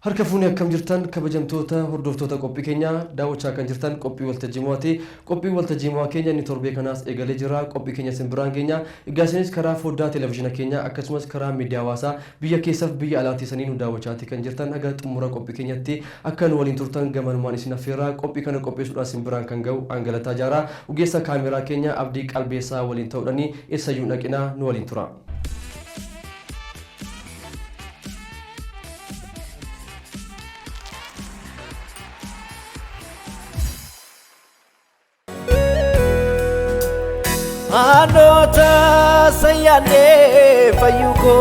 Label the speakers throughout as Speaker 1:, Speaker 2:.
Speaker 1: Harka fuunee akkam jirtan kabajamtoota hordoftoota qophii keenya daawwachaa kan jirtan qophii waltajjii mo'aati. Qophii waltajjii mo'aa keenya inni torbee kanaas eegalee jira. Qophii keenya simbiraan keenya egaa isinis karaa foddaa televezyiina keenya akkasumas karaa miidiyaa hawaasaa biyya keessaaf biyya alaatti sanii nu daawwachaati kan jirtan. Haga xumura qophii keenyatti akka nu waliin turtan gamanumaan isin affeerra. Qophii kana qopheessuudhaan simbiraan kan ga'u Angalataa Jaaraa ogeessa kaameraa keenya Abdii Qalbeessaa waliin ta'uudhaan eessayyuu dhaqinaa nu waliin tura.
Speaker 2: Anota sayane fayuko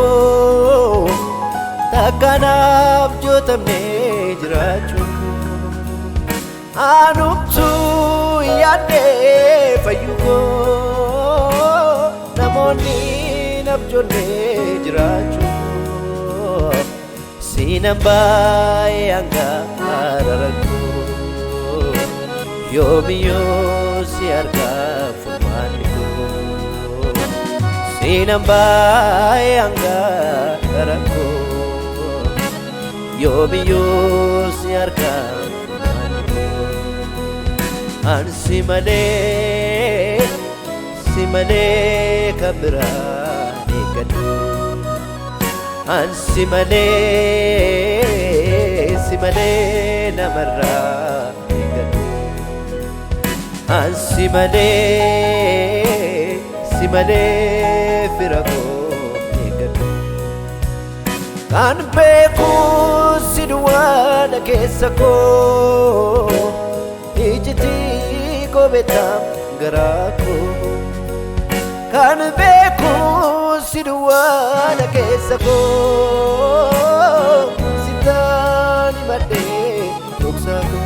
Speaker 2: takanab jotamne jirachu anuptu yane fayuko namoni nabjone jirachu sinambai angararaku yomiyo siarga Sinambai angaraku yomiyo siarga ansimane simane kabra nikadu ansimane simane namarra nikadu ansimane simane firago negadu kan beku sidwana kesako ijiti ko betam garako kan beku sidwana kesako sitani mate tuksako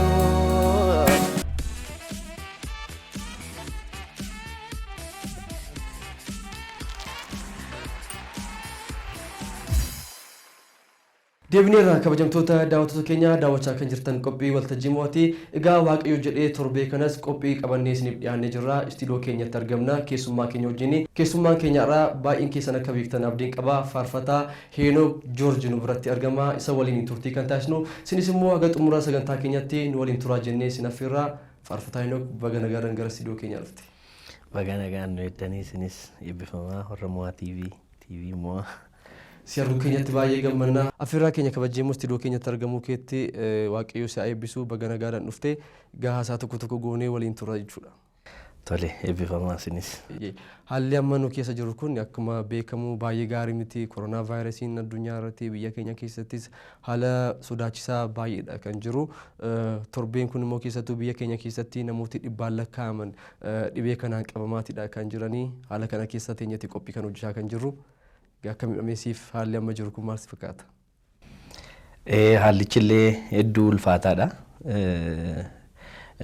Speaker 1: Deebinirraa kabajamtoota daawwattoota keenya daawwachaa kan jirtan qophii waltajjii mo'aati. Egaa waaqayyo jedhee torbee kanas qophii qabannee isiniif dhiyaannee jirra. Istiidiyoo keenyatti argamna keessummaa keenya wajjin. Keessummaan keenya irraa baay'een keessan akka beektan abdiin qaba. Faarfataa Heenok Joorji nu biratti argama. Isa waliin turtii kan taasisnu. Isinis immoo haga xumura sagantaa keenyatti nu waliin turaa jennee isin affeerra. Faarfataa Heenok baga nagaan gara istiidiyoo keenya dhufte.
Speaker 2: Baga nagaan nu eettanii isinis eebbifamaa Horra Mo'aa TV Mo'aa.
Speaker 1: Siyaaruu keenyatti baay'ee gammanna. Affeerraa keenya kabajjeemmoo istiidiyoo keenyatti argamuu keetti waaqayyo si eebbisu baga nagaadhaan dhufte gaasaa tokko goonee waliin turra jechuudha.
Speaker 2: Tole eebbifamaa isinis.
Speaker 1: Haalli amma nu keessa jiru kun akkuma beekamu baay'ee gaarii miti. Koronaa vaayirasiin addunyaa irratti biyya keenya keessattis haala sodaachisaa baay'eedha kan jiru. Torbeen kun immoo keessattuu biyya keenya keessatti namooti dhibbaan lakkaa'aman dhibee kanaan qabamaatidha kan jiranii. Haala kana keessa teenyatti qophii kan hojjechaa kan jirru. Akka miidhameesiif haalli amma jiru kun maal si fakkaata?
Speaker 2: Haallichillee hedduu ulfaataadha.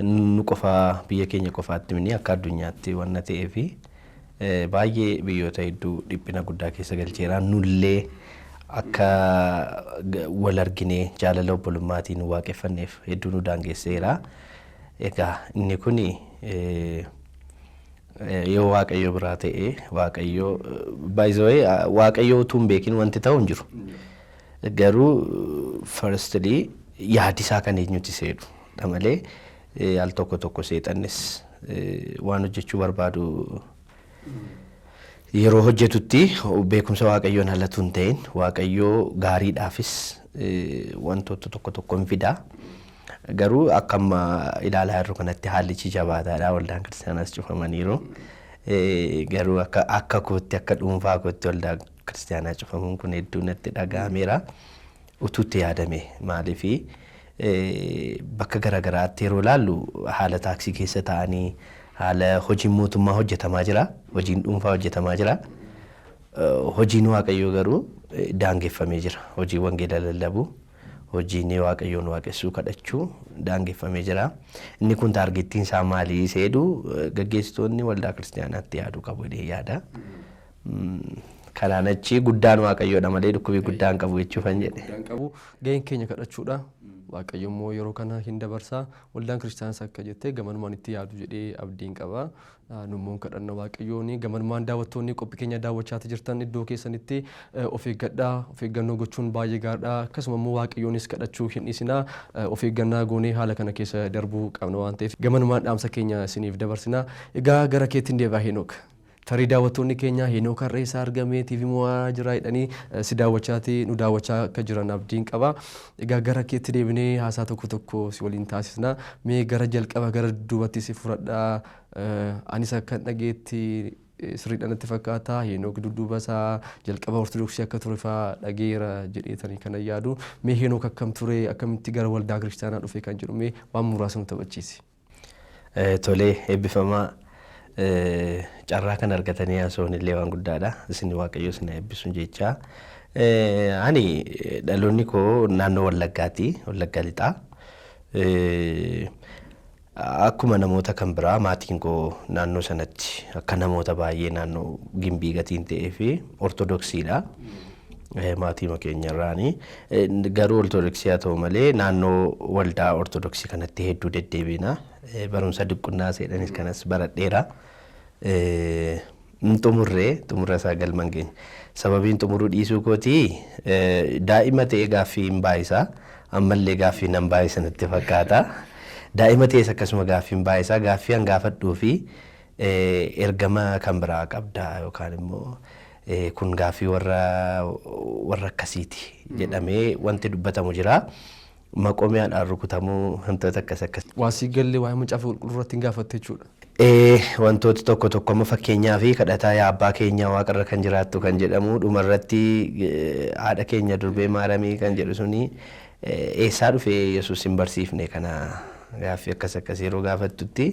Speaker 2: Nu qofa biyya keenya qofaatti mini akka addunyaatti waan ta'eef baay'ee biyyoota hedduu dhiphina guddaa keessa galcheera. Nullee akka wal arginee jaalala obbolummaatiin waaqeffanneef hedduu nu daangesseera. Egaa inni kuni yoo waaqayyo biraa ta'e waaqayyo baay'ee waaqayyo utuu hin beekin wanti ta'u hin jiru. Garuu firstly yaadisaa kan eenyutti seedu malee al tokko seexannis waan hojjechuu barbaadu yeroo hojjetutti beekumsa waaqayyoon alatu hin ta'in waaqayyo gaariidhaafis wantoota tokko hin fidaa. Garuu akkama ilaalaa jirru kanatti haallichi jabaataadha. Waldaan kiristaanaas cufamaniiru. Garuu akka kootti akka dhuunfaa kootti waldaan kiristaanaa cufamuun kun hedduu natti dhaga'ameera. Utuutti yaadame maaliifi bakka garaagaraatti yeroo ilaallu haala taaksii keessa ta'anii haala hojiin mootummaa hojjetamaa jira. Hojiin dhuunfaa hojjetamaa jira. Hojiin waaqayyoo garuu daangeffamee jira. Hojii wangeela lallabuu hojiin waaqayyoon waaqessuu kadhachuu daangeffamee jira. Inni kun taargettiin isaa maalii seedu gaggeessitoonni waldaa kiristaanaatti yaaduu qabu jedhee yaada. Kanaan achi guddaan waaqayyoodha malee dhukkubii guddaan qabu jechuufan jedhe.
Speaker 1: Gaheen keenya kadhachuudha. Waaqayyo immoo yeroo kana hin dabarsaa. Waldaan kiristaanaas akka jettee gamanumaan itti yaadu jedhee abdiin qaba. Nummoon kadhanna waaqayyoon gamanumaan daawwattoonni qophii keenya daawwachaa jirtan iddoo keessanitti of eeggadhaa. Of eeggannoo gochuun baay'ee gaariidha. Akkasuma immoo waaqayyoonis kadhachuu hin dhiisinaa. Of eeggannaa goonee haala kana keessa darbuu qabna waan ta'eef gamanumaan dhaamsa keenya isiniif dabarsinaa. Egaa gara keetti deebi'aa Henook. Tarii daawwattoonni keenya Henook har'a eessaa argame TV mo'aa jira jedhanii si daawwachaati nu daawwachaa akka jiran abdiin qaba. Egaa gara keetti deebinee haasaa tokko si waliin taasisna. Mee gara jalqaba gara duubatti si fudhadhaa. Anis akka dhageetti sirriidhaan natti fakkaata. Henook dudduuba isaa jalqaba ortodoksii akka ture fa'aa dhageera jedheetanii kana yaadu. Mee Henook akkam ture akkamitti gara waldaa kiristaanaa dhufe kan jedhu mee waan muraasa nu taphachiisi.
Speaker 2: Tolee eebbifamaa. Carraa kan argatanii haasa'uun illee waan guddaadha. Isin waaqayyo isin eebbisuun jecha. Ani dhaloonni koo naannoo Wallaggaati. Wallaggaa lixaa. Akkuma namoota kan biraa maatiin koo naannoo sanatti akka namoota baay'ee naannoo Gimbii gatiin ta'ee fi ortodoksiidha. Maatii keenya irraani. Garuu ortodoksii haa ta'u malee naannoo waldaa ortodoksii kanatti hedduu deddeebiina. Barumsa diqqannaa seedhanis kanas baradheera. Xumurra isaa galman keenya. Sababiin xumuruu dhiisuu kootii daa'ima ta'ee gaaffii hin baay'isaa. Ammallee gaaffii nan baay'isa natti fakkaata. Daa'ima ta'es akkasuma gaaffii hin baay'isaa. Gaaffii an gaafadhuu fi ergama kan biraa qabda yookaan immoo kun gaaffii warra akkasiiti jedhamee wanti dubbatamu jira. Maqoomiyaadhaan rukutamuu wantoota akkas.
Speaker 1: Waasii gallee waa'ee macaafa qulqulluu irratti hin gaafatte jechuudha.
Speaker 2: Wantoota tokko amma fakkeenyaa fi kadhataa yaa abbaa keenya waaqarra kan jiraattu kan jedhamu dhumarratti haadha keenya durbee maaramii kan jedhu suni eessaa dhufee Yesuus hin barsiifne kana gaaffii akkas yeroo gaafattutti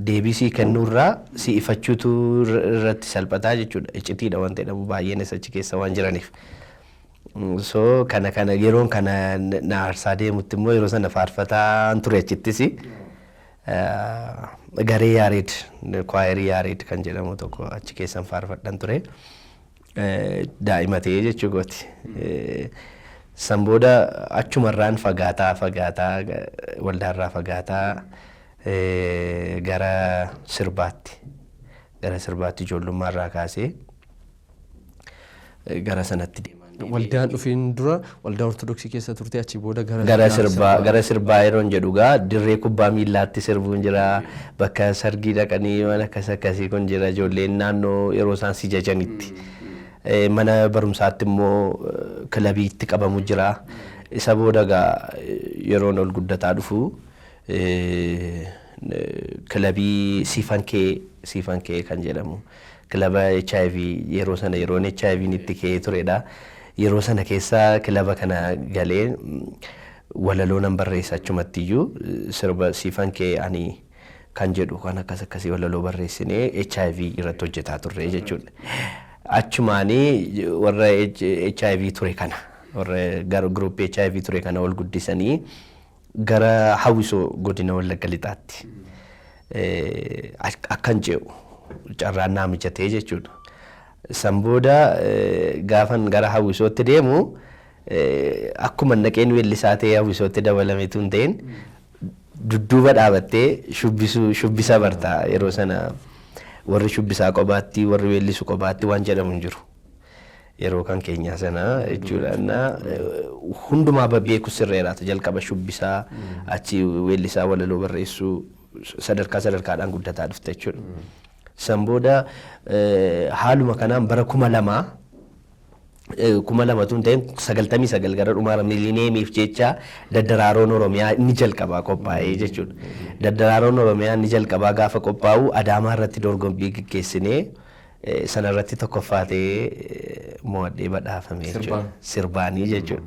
Speaker 2: deebisii kennuurraa si'ifachuutu irratti salphataa jechuudha. Iccitiidha waan jedhamu baay'een achi keessa waan jiraniif. So kana yeroon kana na aarsaa deemutti immoo yeroo sana faarfataan ture achittis garee Yaareed kwaayerii Yaareed kan jedhamu tokko achi keessan faarfadhan ture. Daa'ima ta'ee jechuu gooti. San booda achumarraan fagaataa waldaarraa fagaataa gara sirbaatti ijoollummaarraa kaasee gara sanatti deema.
Speaker 1: Waldaan dhufiin dura waldaa ortodoksii keessa turte achi booda
Speaker 2: gara sirbaa yeroon jedhugaa dirree kubbaa miillaatti sirbuun jira. Bakka sargii dhaqanii waan akkasii kun jira. Ijoolleen naannoo yeroo isaan si jajanitti. Mana barumsaatti immoo kilabiitti qabamu jira. Isa booda yeroon ol guddataa dhufu kilabii siifan kee kan jedhamu. Kilaba HIV yeroo sana yeroon HIV itti ka'ee turedha. Yeroo sana keessa kilaba kana galee walaloo nan barreessa achumatti iyyuu sirba siifan kee ani kan jedhu kan akkasii walaloo barreessinee HIV irratti hojjetaa turre jechuudha. Achumaanii warra HIV ture kana warra gara gruuppii HIV ture kana ol guddisanii gara Hawwisoo godina Wallagga lixaatti akkan ce'u carraan naa mijatee jechuudha. San booda gaafan gara Hawwisootti deemu akkuma naqeen weellisaa ta'ee Hawwisootti dabalametu hin ta'in dudduuba dhaabattee shubbisa bartaa. Yeroo sana warri shubbisaa qobaatti warri weellisu qobaatti waan jedhamu hin jiru. Yeroo kan keenyaa sana jechuudha. Hundumaa beeku sirreeraatu jalqaba shubbisaa achi weellisaa walaloo barreessuu sadarkaadhaan guddataa dhufte jechuudha. San booda haaluma kanaan bara 2000 tun ta'in 99 gara dhumaa miilineemiif jecha Daddaraaroon Oromiyaa inni jalqabaa qophaa'ee jechuudha. Daddaraaroon Oromiyaa inni jalqabaa gaafa qophaa'u Adaamaa irratti dorgommii gaggeessinee sana irratti tokkoffaa ta'ee mo'adhee badhaafame jechuudha. Sirbaanii jechuudha.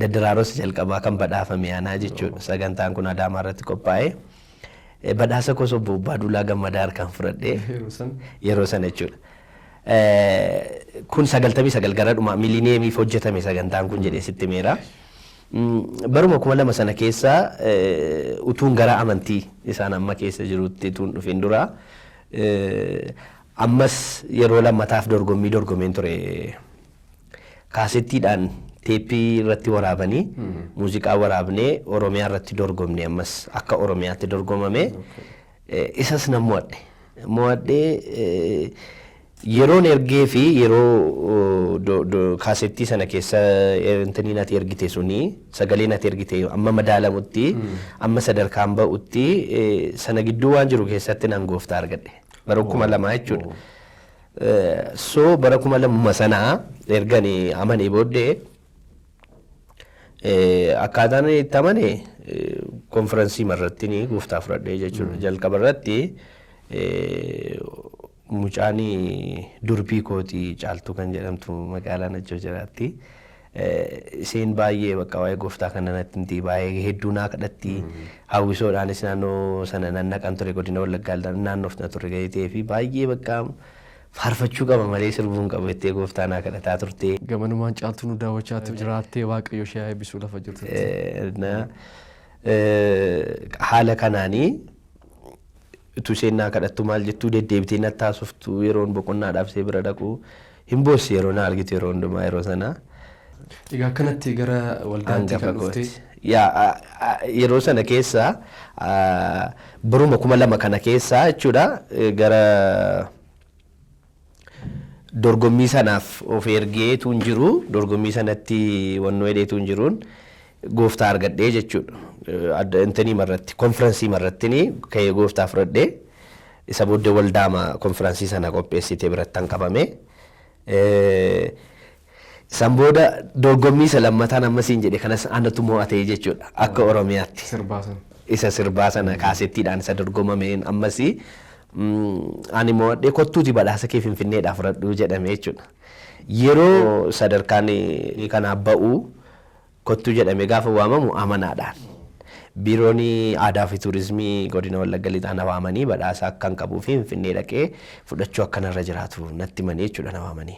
Speaker 2: Daddaraaroos jalqabaa kan badhaafame aanaa jechuudha. Sagantaan kun Adaamaa irratti qophaa'ee. Badhaasa kosoo Baaduulaa Gammadaa harkaan fudhadhee yeroo sana jechuudha. Kun 99 gara dhumaa miilineemiif hojjetame sagantaan kun jedhee sitti meera. Baruma 2000 sana keessa utuun gara amantii isaan amma keessa jirutti utuun dhufin dura ammas yeroo lammataaf dorgomeen ture kaasettiidhaan teeppii irratti waraabanii muuziqaa waraabnee Oromiyaa irratti dorgomne ammas akka Oromiyaatti dorgomame isas nan mo'adhee yeroon ergee fi yeroo kaasettii sana keessa intanii nati ergite suni sagalee nati ergite amma madaalamutti amma sadarkaan ba'utti sana gidduu waan jiru keessatti nan gooftaa argadhe bara 2000 jechuudha. So bara 2000 sana erganii amanee booddee akkaataan itti amane konferansii marratti gooftaa fudhadhee jechuudha. Jalqaba irratti mucaani durbii kooti caaltuu kan jedhamtu magaalaa Najjoo jiraatti. Isheen baay'ee bakka waa'ee gooftaa kana natti baay'ee hedduu naa kadhatti. Hawwisoodhaanis naannoo sana nannaqan ture godina Wallaggaa naannoof na ture gahitee fi baay'ee bakka faarfachuu qaba malee sirbuun qabu jettee gooftaa naa kadhataa turte.
Speaker 1: Gamanumaan caaltuu nu daawwachaatti jiraattee Waaqayyo ishee eebbisuu lafa jirtu.
Speaker 2: Haala kanaanii utuu isheen naa kadhattu maal jettuu deddeebitee natti haasoftu yeroon boqonnaadhaaf ishee bira dhaqu hin boossi yeroo na argitu yeroo hundumaa yeroo sana.
Speaker 1: Egaa akkanatti gara waldaatti kan dhufte.
Speaker 2: Yeroo sana keessa baruma 2000 kana keessa jechuudha gara dorgommii sanaaf of ergee tuun jiru dorgommii sanatti wannoo hidheetu hin jiruun gooftaa argadhee jechuudha. Intanii marratti konferansii marratti ka'ee gooftaa fudhadhee isa booddee waldaama konferansii sana qopheessitee biratti kan qabame. San booda dorgommii isa lammataan ammasiin jedhe kanas anatu mo'atee jechuudha akka Oromiyaatti. Isa sirbaa sana kaasettiidhaan isa dorgomameen ammasii ani mo'adhee kottuuti badhaasa kee Finfinneedhaaf fudhadhuu jedhame jechuudha. Yeroo sadarkaan kanaaf ba'u kottuu jedhame gaafa waamamu amanaadhaan. Biiroon aadaa fi tuurizimii godina Wallagga Lixaa na waamanii badhaasa akkan qabuu fi Finfinnee dhaqee fudhachuu akkanarra jiraatu natti manii jechuudha na waamanii.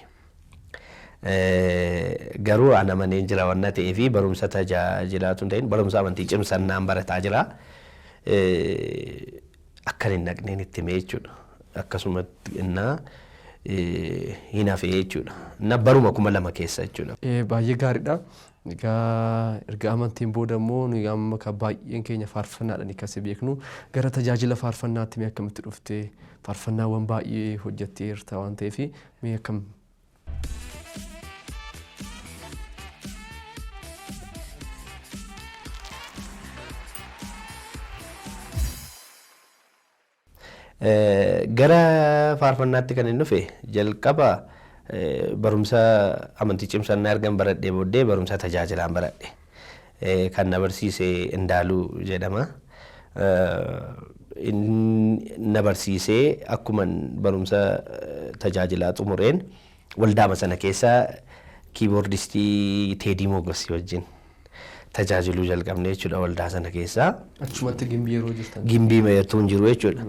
Speaker 2: Garuu ana maneen jira wanna ta'ee fi barumsa tajaajilaatu hin ta'in barumsa amantii cimsannaan barataa jira. Akkan hin naqneen itti himee jechuudha. Akkasumatti innaa hin hafee jechuudha. Na baruma 2000 keessa jechuudha.
Speaker 1: Baay'ee gaariidha. Egaa erga amantiin booda immoo nuyi amma kan baay'een keenya faarfannaadhaan akkasii beeknu gara tajaajila faarfannaatti mee akkamitti dhufte faarfannaawwan baay'ee hojjetteerta waan ta'eef mee akkam.
Speaker 2: Gara faarfannaatti kan hin dhufe jalqaba barumsa amantii cimsannaa ergan baradhee booddee barumsa tajaajilaan baradhe. Kan na barsiise Indaaluu jedhama. Na barsiisee akkuma barumsa tajaajilaa xumureen waldaama sana keessa kiiboordistii Teedii Moogosii wajjin tajaajiluu jalqabne jechuudha waldaa sana keessa.
Speaker 1: Achumatti gimbii yeroo jirtan.
Speaker 2: Gimbii mayyaatuun jiru jechuudha.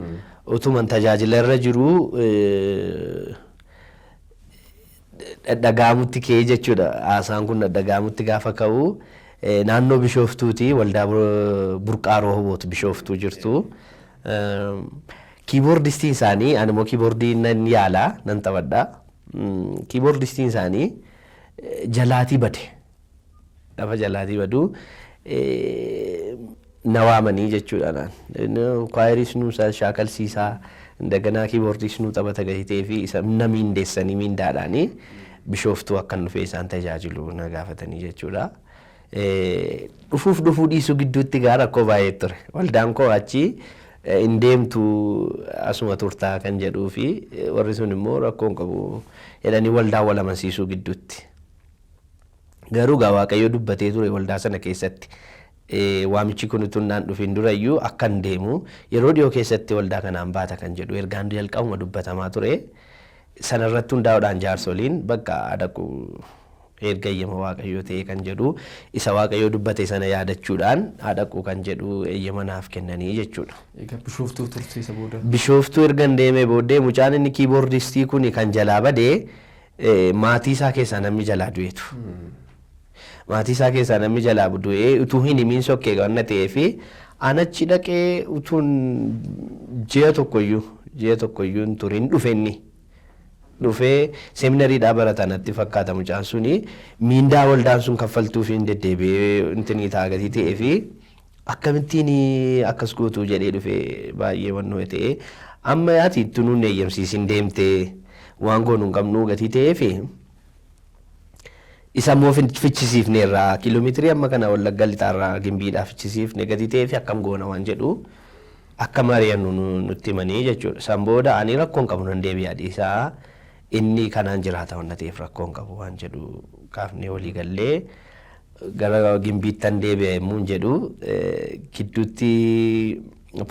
Speaker 2: Utuman tajaajila irra jiru dhagaamutti kee jechuudha. Haasaan kun dhagaamutti gaafa ka'u naannoo Bishooftuuti waldaa burqaa Roohoboot Bishooftuu jirtu. Kiiboordistiin isaanii ani immoo kiiboordii nan yaalaa nan taphadha. Kiiboordistiin isaanii jalaatii bade. Lafa jalaatii baduu na waamanii jechuudha. Kwaayiris nuusaa shaakalsiisaa daganaa kiiboordis nuu taphata gahitee fi isa na miindeessanii miindaadhaanii Bishooftuu akkan dhufee isaan tajaajilu na gaafatanii jechuudha. Dhufuu dhiisuu gidduutti gaara rakkoo baay'ee ture. Waldaan koo achi hin deemtu asuma turtaa kan jedhuu fi warri sun immoo rakkoon qabu jedhanii waldaa wal amansiisuu gidduutti. Garuu Waaqayyo dubbatee ture waldaa sana keessatti. Waamichi kun utuu naan dhufin durayyuu akkan deemu yeroo dhiyoo keessatti waldaa kanaan baata kan jedhu ergaan jalqabuma dubbatamaa ture. Sanarratti hundaa'uudhaan jaarsoliin bakka dhaqu erga eeyyama Waaqayyoo ta'e kan jedhu isa Waaqayyoo dubbate sana yaadachuudhaan dhaqu kan jedhu eeyyama naaf kennanii jechuudha.
Speaker 1: Egaa Bishooftuu turte isa booda.
Speaker 2: Bishooftuu ergan deemee booddee mucaan inni kiiboordistii kun kan jalaa badee maatii isaa keessaa namni jalaa du'eetu. maatii isaa keessaa namni jalaa budu'ee utuu hin himiin sokkee waan ta'eefi anachi dhaqee utuun ji'a tokkoyyuu hin turin dhufee seeminariidhaa baratanatti fakkaata mucaan suni miindaa waldaan sun kaffaltuuf hin deddeebi'ee intinii taagatii ta'ee fi akkamittiin akkas gootuu jedhee dhufee baay'ee wannoo ta'e amma yaati itti nuun eeyyamsiisin deemtee waan goonu hin qabnu gatii ta'ee fi isa immoo fichisiifne irraa kiiloomeetirii amma kana Wallagga lixaarraa Gimbiidhaa fichisiifne gatii ta'ee fi akkam goona waan jedhu akka mari'annu nutti himanii jechuudha. San booda ani rakkoon qabu nan deebi'aa dhiisaa inni kanaan jiraata waan ta'eef rakkoon qabu waan jedhu kaafnee walii gallee gara Gimbiittan deebi'ee immuun jedhu gidduutti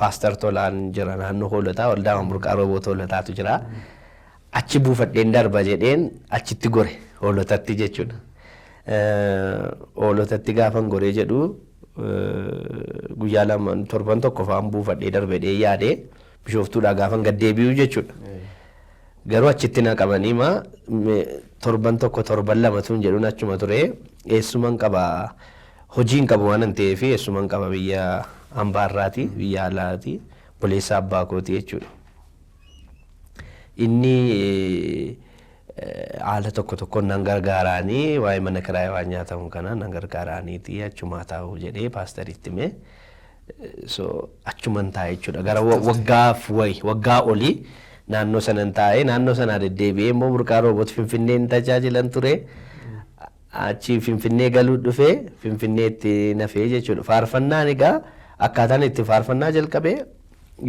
Speaker 2: Paaster Tolaan jira naannoo hoolotaa waldaa Burqaa Roobot hoolotaatu jira. Achi buufadheen darba jedheen achitti gore hoolotatti jechuudha. Hoolotatti gaafan goree jedhu guyyaa lama torban tokko fa'aan buufadhee darbedhee yaade Bishooftuudhaa gaafan gad deebi'u jechuudha. Garuu achitti na qabanii torban tokko torban lama tun jedhuun achuma ture eessuman qaba hojiin qabu waan ta'eef eessuman qaba biyya Ambaarraati biyya alaati boleessa abbaa kooti jechuudha. Inni haala tokko nan gargaaraanii waa'ee mana kiraayee waan nyaatamu kana nan gargaaraaniiti achumaa taa'uu jedhee paasteritti himee achuman taa'e jechuudha. Gara waggaa olii naannoo sanan taa'ee naannoo sanaa deddeebi'ee immoo Burqaa Roobot Finfinneen tajaajilan ture. Achi Finfinnee galuu dhufee Finfinneetti nafee jechuudha. Faarfannaan egaa akkaataan itti faarfannaa jalqabee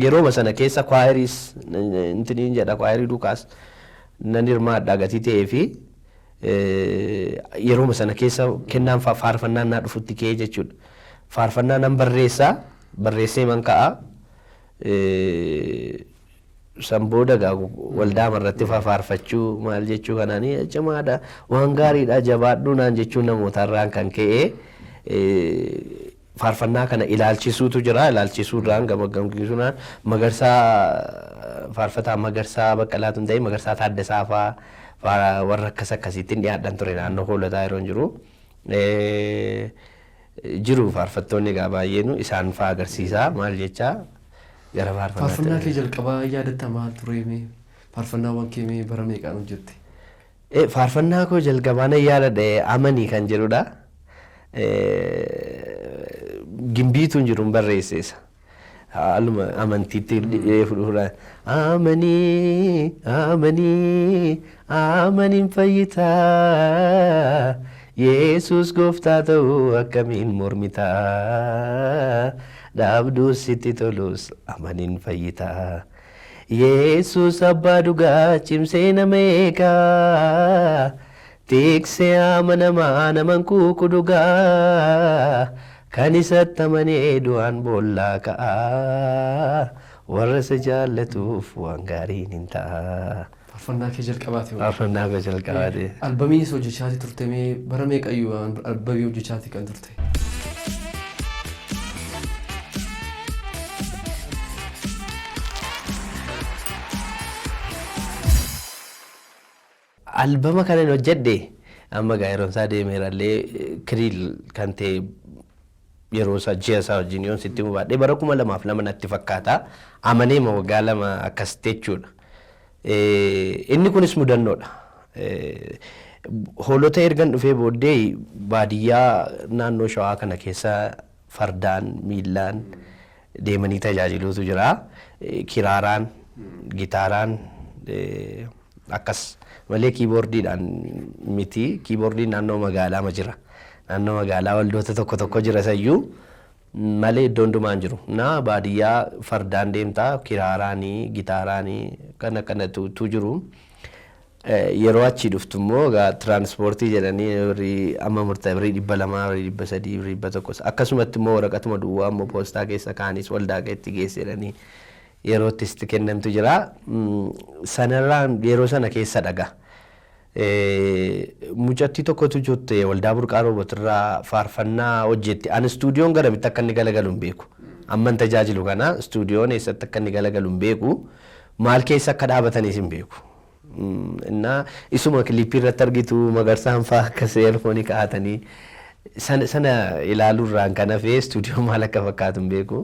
Speaker 2: yeroo sana keessa kwaayiris intiniin jedha kwaayirii Lukaas nan hirmaadhaa gatii ta'ee fi yeroo sana keessa kennaan faarfannaan naa dhufutti ka'ee jechuudha. Faarfannaa nan barreessee man ka'a. San booda waldaa marratti faarfachuu maal jechuu kanaanii cimaadha waan gaariidha jabaadhuu naan jechuun namootarraan kan ka'e faarfannaa kana ilaalchisuutu jira. Ilaalchisuudhaan gamaggamsiisuudhaan Magarsaa faarfataa Magarsaa Baqqalaatu hin ta'e Magarsaa Taaddasaa fa'aa warra akkasittiin dhiyaadhan ture naannoo hoolotaa yeroo jiru. Jiru faarfattoonni egaa baay'eenu isaan fa'aa agarsiisaa maal jechaa gara
Speaker 1: faarfannaa kee jalqabaa yaadatta maal ture faarfannaawwan kee bara meeqaan hojjette?
Speaker 2: Faarfannaa koo jalqabaa nan yaadadha amanii kan jedhudha. Gimbiituun jiruun barreesseessa. Haaluma amantiitti fudhuudhaan amaniin fayyitaa Yesuus gooftaa ta'uu akkamiin mormitaa dhaabduus sitti tolus amaniin fayyitaa Yesuus abbaa dhugaa cimsee nama eegaa tiksee amanamaa naman kuuku dhugaa kan isatti amanee du'aan boollaa ka'aa warra isa jaallatuuf waan gaariin hin ta'a.
Speaker 1: Faarfannaa kee jalqabaati.
Speaker 2: Faarfannaa kee jalqabaati.
Speaker 1: Albamiis hojjechaati turte bara meeqayyuu albamii hojjechaati kan turte?
Speaker 2: Albama kana hojjedhe amma yeroo isaa deemeerallee kiriil kan ta'e yeroo isaa ji'a isaa wajjin yoon sitti mubaadhee bara 2002 natti fakkaata amanee waggaa lama akkas jechuudha. Inni kunis mudannoodha. Hoolota ergan dhufee booddee baadiyyaa naannoo Shawaa kana keessa fardaan miillaan deemanii tajaajiluutu jira. Kiraaraan, gitaaraan akkas malee kiiboordiidhaan miti. Kiiboordiin naannoo magaalaa ma jira. Naannoo magaalaa waldoota tokko jira sayyuu malee iddoo hundumaan jiru. Na baadiyyaa fardaan deemtaa kiraaraanii, gitaaraanii kanatu jiru. Yeroo achi dhuftu immoo tiraanspoortii jedhanii amma murtaa'e 200, 300, 100 akkasumatti immoo waraqatuma duwwaa immoo poostaa keessa kaanis waldaa keetti geessedhanii yeroo itti kennamtu jira. Sanarraan yeroo sana keessa dhaga. Mucattii tokkotu jirte waldaa Burqaa Roobotirraa faarfannaa hojjetti. Ani istuudiyoon garamitti akka inni galagalu hin beeku. Amman tajaajilu kana istuudiyoon eessatti akka inni galagalu hin beeku. Maal keessa akka dhaabatanis hin beeku. Innaa isuma kilippii irratti argitu Magarsaan fa'aa akkas eerfoonii kaa'atanii sana ilaaluurraan kan hafee istuudiyoo maal akka fakkaatu hin beeku.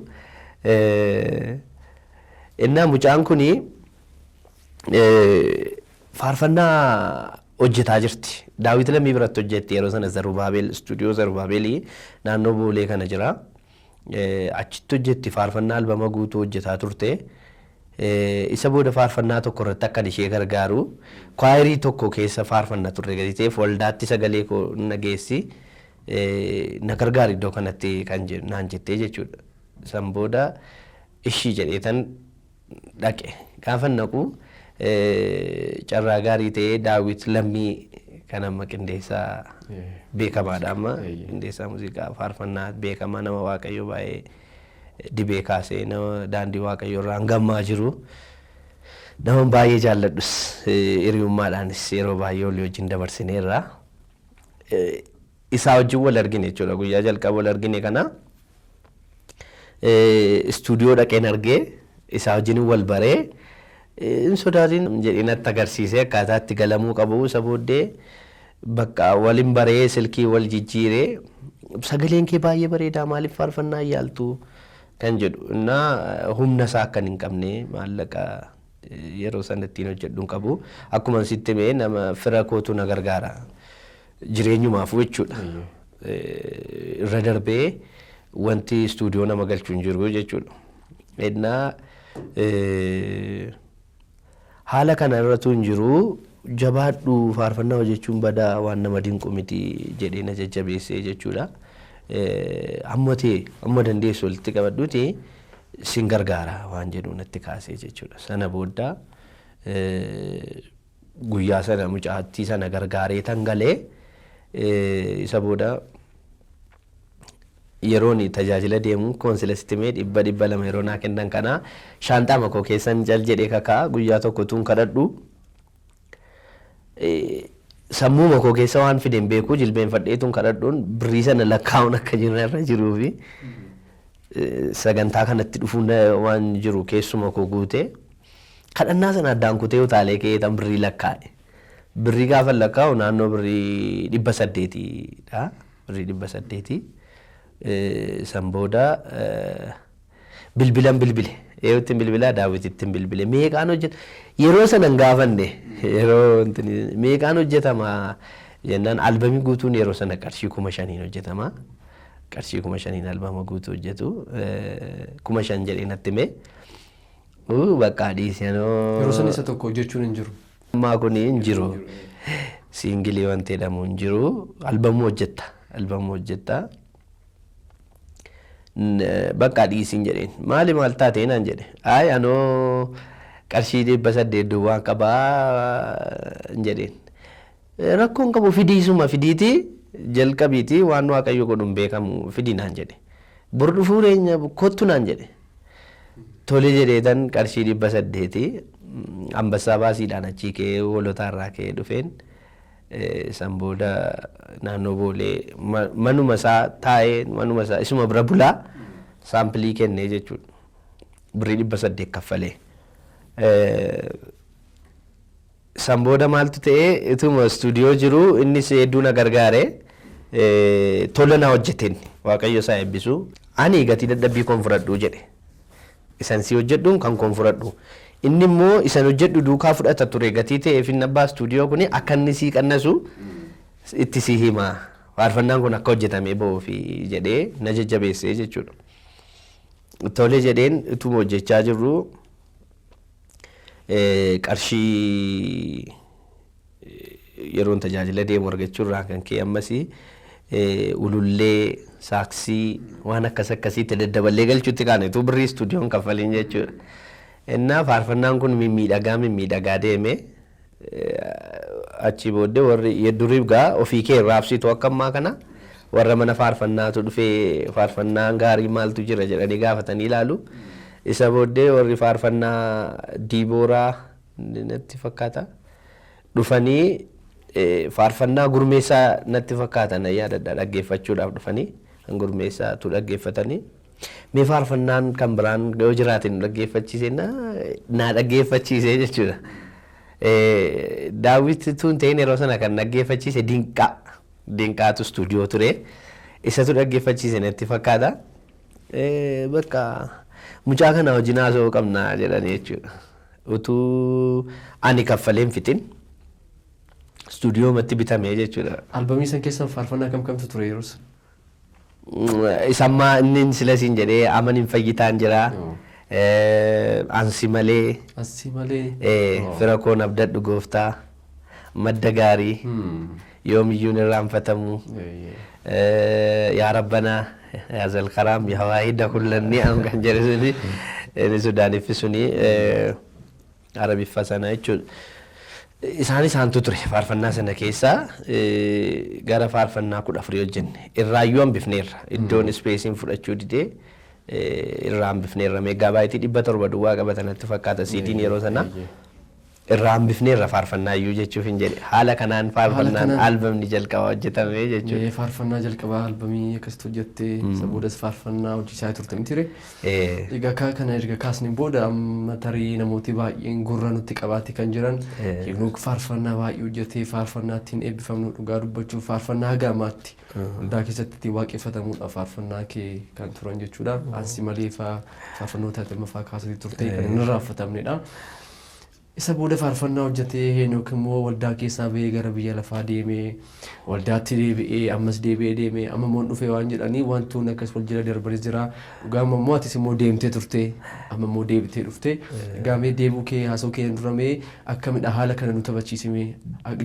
Speaker 2: Innaa mucaan kuni faarfannaa hojjetaa jirti. Daawit Lammii biratti hojjetti yeroo sana Zarubaabel istuudiyoo Zarubaabelii naannoo Boolee kana jira. Achitti hojjetti faarfannaa albama guutuu hojjetaa turte. Isa booda faarfannaa tokko irratti akka ishee gargaaru kwaayirii tokko keessa faarfannaa turre gadi ta'eef waldaatti sagalee koo nageessi na gargaari iddoo kanatti kan naan jettee jechuudha. San booda ishii jedheetan dhaqe. Gaafa naqu carraa gaarii ta'ee Daawit Lammii kan amma qindeessaa beekamaadha amma qindeessaa muuziqaa faarfannaa beekamaa nama Waaqayyoo baay'ee dibee kaasee nama daandii Waaqayyoo irraa hangamaa jiru nama baay'ee jaalladhus hiriyummaadhaanis yeroo baay'ee olii wajjin dabarsineerra isaa wajjin wal argine jechuudha. Guyyaa jalqaba wal argine kana istuudiyoo dhaqeen argee isaa wajjin wal baree in sodaatiin jedhee natti agarsiisee akkaataa itti galamuu qabu. Isa booddee bakka waliin baree silkii wal jijjiiree sagaleen kee baay'ee bareedaa maaliif faarfannaa yaaltu kan jedhu innaa humna isaa akkan hin qabne maallaqa yeroo sanatti hojjedhu hin qabu. Akkuma sitti mee nama fira kootu na gargaara jireenyumaafuu jechuudha. Irra darbee wanti istuudiyoo nama galchuu hin jiru jechuudha. Innaa haala kana irratti hin jiru jabaadhu faarfannaa hojjechuun badaa waan nama dinqu miti jedhee na jajjabeessee jechuudha. Amma dandeessu walitti qabadhuuti sin gargaara waan jedhu natti kaasee jechuudha. Sana booda guyyaa sana mucaattii sana gargaaree tan galee isa booda yeroon tajaajila deemu koonsilestimee 200 yeroo naa kennan kana shaantaa makoo keessan jal jedhee kakaa guyyaa tokko tuun kadhadhu sammuu makoo keessa waan fideen beeku jilbeenfadhee tuun kadhadhuun birrii sana lakkaa'uun akka jirarra jiruu fi sagantaa kanatti dhufuun waan jiru keessuma koo guute kadhannaa sana addaan kutee utaalee kee tan birrii lakkaa'e. Birrii gaafa lakkaa'u naannoo birrii 800dha. Birrii 800. San booda bilbilan bilbile eewwattiin bilbilaa Daawitittiin bilbile meeqaan hojjeta yeroo sanan gaafanne yeroo meeqaan hojjetama jennaan albamii guutuun yeroo sana qarshii 5,000 hojjetama. Qarshii 5,000 albama guutuu hojjetu 5,000 jedhee natti mee bakka dhiisanoo
Speaker 1: yeroo sana isa tokko hojjechuun hin jiru.
Speaker 2: Ammaa kun hin jiru siingilii wanti jedhamu hin jiru albamuu hojjetta. Bakka dhiisiin jedheen maali maal taatee naan jedhe ay anoo qarshii 800 duwwaan qabaa jedheen rakkoon qabu fidiisuma fidiitii jalqabiitii waan Waaqayyo godhuun beekamu fidii naan jedhe bor dhufuu reenya kottu naan jedhe tole jedhee tan qarshii 800 ambassaa baasiidhaan achii kee wolotaarraa kee dhufeen san booda naannoo Boolee manuma isaa taa'ee manuma isaa isuma bira bulaa saampilii kennee jechuudha. Birrii 800 kaffalee. San booda maaltu ta'ee ituma istuudiyoo jiru innis hedduu na gargaare tola na hojjeteen Waaqayyo isaa eebbisu ani gatii dadhabbii koon fudhadhu jedhe. Isan si hojjedhuun kan koon fudhadhu. Inni immoo isan hojjedhu duukaa fudhata ture gatii ta'eef inni abbaa istuudiyoo kuni akka inni sii qannasu itti sii hima. Faarfannaan kun akka hojjetamee ba'uufi jedhee na jajjabeessee jechuudha. Tole jedheen ituma hojjechaa jirru qarshii yeroon tajaajila deemu argachuurraa kan kee ammasii ulullee saaksii waan akkasiitti daddaballee galchuutti kaanetu birrii istuudiyoon kaffaliin jechuudha. Innaa faarfannaan kun mimmiidhagaa deeme achi booddee warri yedduriif gaa ofii kee raabsitu akka ammaa kana warra mana faarfannaatu dhufee faarfannaan gaarii maaltu jira jedhanii gaafatanii ilaalu. Isa booddee warri faarfannaa Diibooraa natti fakkaata dhufanii faarfannaa gurmeessaa natti fakkaatan yaadadha dhaggeeffachuudhaaf dhufanii kan gurmeessaatu dhaggeeffatanii. Mee faarfannaan kan biraan yoo jiraatin dhaggeeffachiise na dhaggeeffachiise jechuudha. Daawit tuun ta'in yeroo sana kan dhaggeeffachiise dinqaatu istuudiyoo ture. isatu dhaggeeffachiise natti fakkaata. Bakka mucaa kana wajjin haasa'uu qabnaa jedhanii jechuudha. Utuu ani kaffaleen fitin stuudiyoomatti bitamee jechuudha.
Speaker 1: Albaamii san keessa faarfannaa kam kamtu ture yeroo sana?
Speaker 2: Isammaa inni sila siin jedhee amanin fayyitaan jira. Ansi malee.
Speaker 1: Ansi malee.
Speaker 2: Fira koon abdadhu gooftaa. Madda gaarii. Yoomiyyuun irraanfatamu. Yaa rabbanaa. Yaa zalkaraam yaa waahida kullanni an kan jedhe suni inni Sudaaniffi suni Arabiffa sana jechuudha. Isaantu ture faarfannaa sana keessaa gara faarfannaa 14 hojjenne irraayyuu hambifneerra iddoon ispeesiin fudhachuu didee irraa hambifneerra meegaabaayitii 700 duwwaa qabatanatti fakkaata siidiin yeroo sana irraa hambifneerra faarfannaa iyyuu jechuuf hin jedhe haala kanaan faarfannaan albamni jalqaba hojjetame jechuudha.
Speaker 1: Faarfannaa jalqabaa albamii akkasitti hojjettee isa boodas faarfannaa hojjechaa turte miti ree? Egaa kana erga kaasneen booda amma tarii namooti baay'een gurra nutti qabaatti kan jiran nu faarfannaa baay'ee hojjettee faarfannaa ittiin eebbifamnu dhugaa dubbachuuf faarfannaa haga ammaatti hundaa keessatti ittiin waaqeffatamuudha faarfannaa kee kan turan jechuudha. Ansi malee faarfannoota lammaffaa kaasatti turte kan hin raaffatamnedha. Isa booda faarfannaa hojjetee Henook immoo waldaa keessaa bahee gara biyya lafaa deemee waldaatti deebi'ee ammas deemee amma immoo dhufee waan jedhanii wantoonni akkas wal jala darbanis jira. Dhugaa immoo atis immoo deemtee turte amma immoo deebitee dhufte. Gaamee deebuu kee haasoo kee duramee akkamidha haala kana nu taphachiisime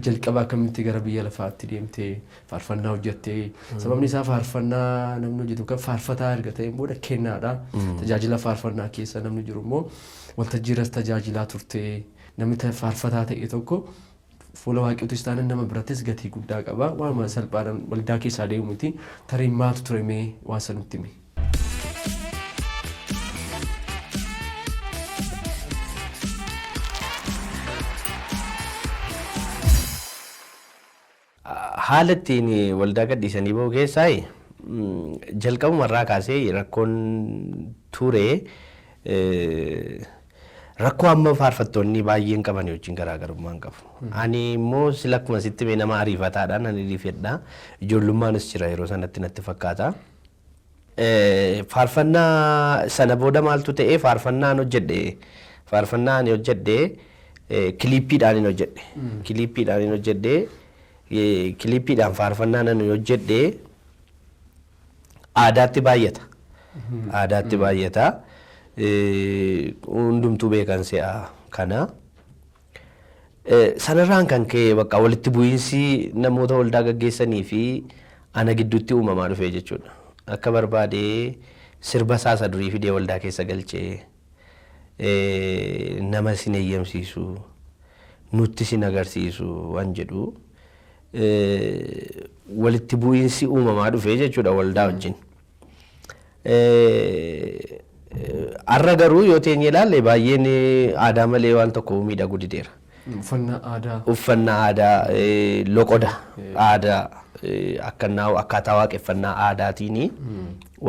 Speaker 1: jalqaba akkamitti gara biyya lafaatti deemtee faarfannaa hojjettee sababni isaa faarfannaa namni hojjetu kan faarfataa erga ta'een booda kennaadha. Tajaajila faarfannaa keessa namni jiru immoo waltajjiirras tajaajilaa turte. Namni faarfataa ta'e tokko fuula waaqootis taanaan nama birattis gatii guddaa qaba. Waan salphaadhaan waldaa keessaa deemu miti. Tarii maatu ture mee waan sanutti himi?
Speaker 2: Haala ittiin waldaa gadhiisanii bahu keessaa jalqabumarraa kaasee rakkoon ture. Rakkoo amma faarfattoonni baay'een qaban wajjin garaagarummaa hin qabu. Ani immoo sila akkuma sitti mee nama ariifataadhaan ani riifedha. Ijoollummaanis jira yeroo sanatti natti fakkaata. Faarfannaa sana booda maaltu ta'e faarfannaan hojjedhe. Faarfannaan hojjedhe kiliippiidhaan hin hojjedhe. Kiliippiidhaan hin hojjedhe. Kiliippiidhaan faarfannaan hin hojjedhe aadaatti baay'ata. Aadaatti baay'ata. Hundumtuu beekan si'a kana. Sanarraan kan ka'e bakka walitti bu'iinsi namoota waldaa gaggeessanii fi ana gidduutti uumamaa dhufe jechuudha. Akka barbaadee sirba saasa durii fidee waldaa keessa galchee nama sin eeyyamsiisu nutti sin agarsiisu waan jedhu walitti bu'iinsi uumamaa dhufe jechuudha waldaa wajjin. Arra garuu yoo teenye ilaalle baay'een aadaa malee waan tokko miidhaguu dideera. Uffannaa aadaa, loqoda aadaa akkaataa waaqeffannaa aadaatiin